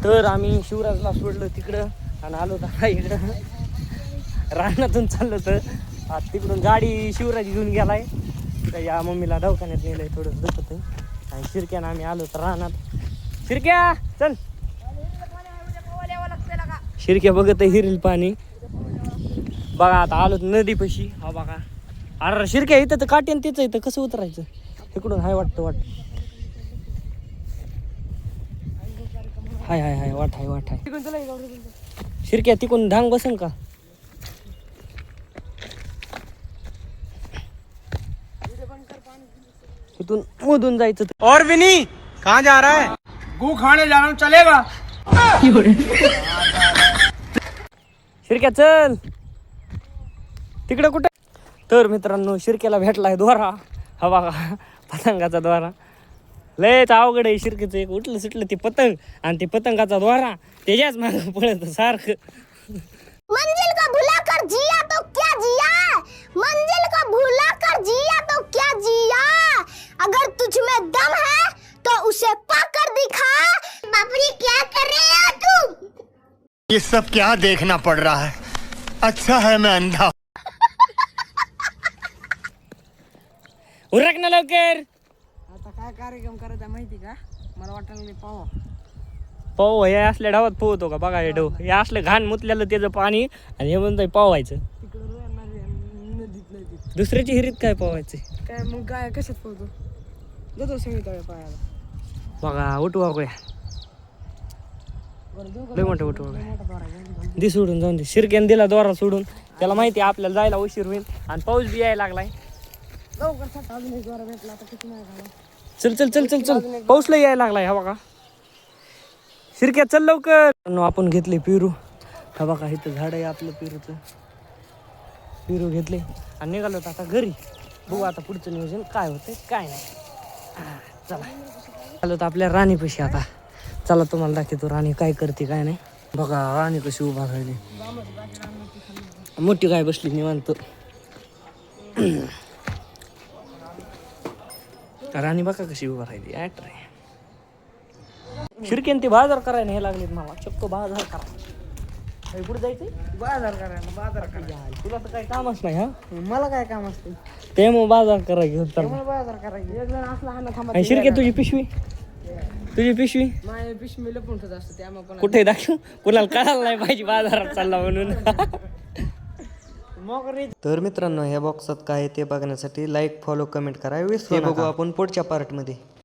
तर आम्ही शिवराजला सोडलं तिकडं आणि आलो तर इकडं रानातून चाललो तर आज तिकडून गाडी शिवराज घेऊन गेलाय तर या मम्मीला दवाखान्यात नेलंय थोडं दुखत आहे आणि शिरक्यानं आम्ही आलो तर रानात. शिरक्या चल. शिरक्या बघत हिरील पाणी बघा. आता आलो नदीपाशी. हा बघा. अरे शिरक्या इथं तर काटेन तिचं इथं कसं उतरायचं इकडून हाय वाटतं हाय हाय हाय वाट हाय. शिरक्या तिकडून धांग बसन का. इथून मधून जायचं. और विनी कहाँ जा रहा है? गू खाने जा रहा हूँ, चलेगा? शिरक्या चल तिकडे कुठे. तर मित्रांनो शिरक्याला भेटलाय द्वारा. हा बघा पतंगाचा द्वारा. लयच अवघड आहे शिरक्याचं. एक उठलं सुटलं ते पतंग आणि ते पतंगाचा द्वारा त्याच्याच मागं पळत सारखं. मंजिल को भुला कर जिया तो क्या जिया, मंजिल को भुला कर जिया तो क्या जिया, अगर तुझ में दम है तो उसे पाकर दिखा. बाबरी क्या कर रहे हो तुम? ये सब क्या देखना पड़ रहा है? अच्छा है मैं अंधा. उरक ना लवकर. आता काय कार्यक्रम करायचा माहिती का? मला वाटायला पावा पाव हे असल्या डावात पोहतो का बघा. हे डव हे असलं घाण मुतल्यालं त्याचं पाणी आणि हे म्हणतंय पावायचं. तिकडं नदीत नाही ती. दुसऱ्याची हिरीत काय पावायचं. काय मग काय कशात पोहतो? जातो संगीता पायाला. बघा उठवा गोया लय मोठं उठवा दि सोडून जाऊन दे. शिरक्याने दिला दोरा सोडून. त्याला माहिती आहे आपल्याला जायला उशीर होईल आणि पाऊस बी यायला लागलाय. लवकर सट अजून एक जोरा भेटला आता किती नाही झाला. चल चल चल चल चल पाऊस लय यायला लागलाय. हा बघा शिरक्या चल लवकर. आपण घेतले पेरू. हा बघा इथं झाड आहे आपलं पेरूचं. पेरू घेतले आणि निघालो आता घरी. बघू आता पुढचं नियोजन काय होतंय काय नाही. चला आलो तर आपल्या राणीपाशी आता. चला तुम्हाला दाखवतो राणी काय करते काय नाही. बघा राणी कशी उभा राहिली. मोठी गाय बसली निवांत. राणी बघा कशी उभा राहिली. ॲट रे शिरकेन ते बाजार करायला हे लागलेत मला. चक्क बाजार करा. कुठे जायचंय बाजार करायला. बाजार करायला तुला तर काही कामच नाही. हा मला काय काम असते ते मग बाजार करायचं चाललं. मला बाजार करायची. एक जण असला हा ना थांबा. आणि शिरके तुझी पिशवी तुझी पिशवी माझ्या पिशवी लपून ठेवत असतं त्यामुळे पण कुठे दाखव. कुणाला कळायला नाही पाहिजे बाजारात चालला म्हणून. तर मित्रांनो ह्या बॉक्सात काय ते बघण्यासाठी लाईक फॉलो कमेंट करा विसरू नका. बघू आपण पुढच्या पार्टमध्ये.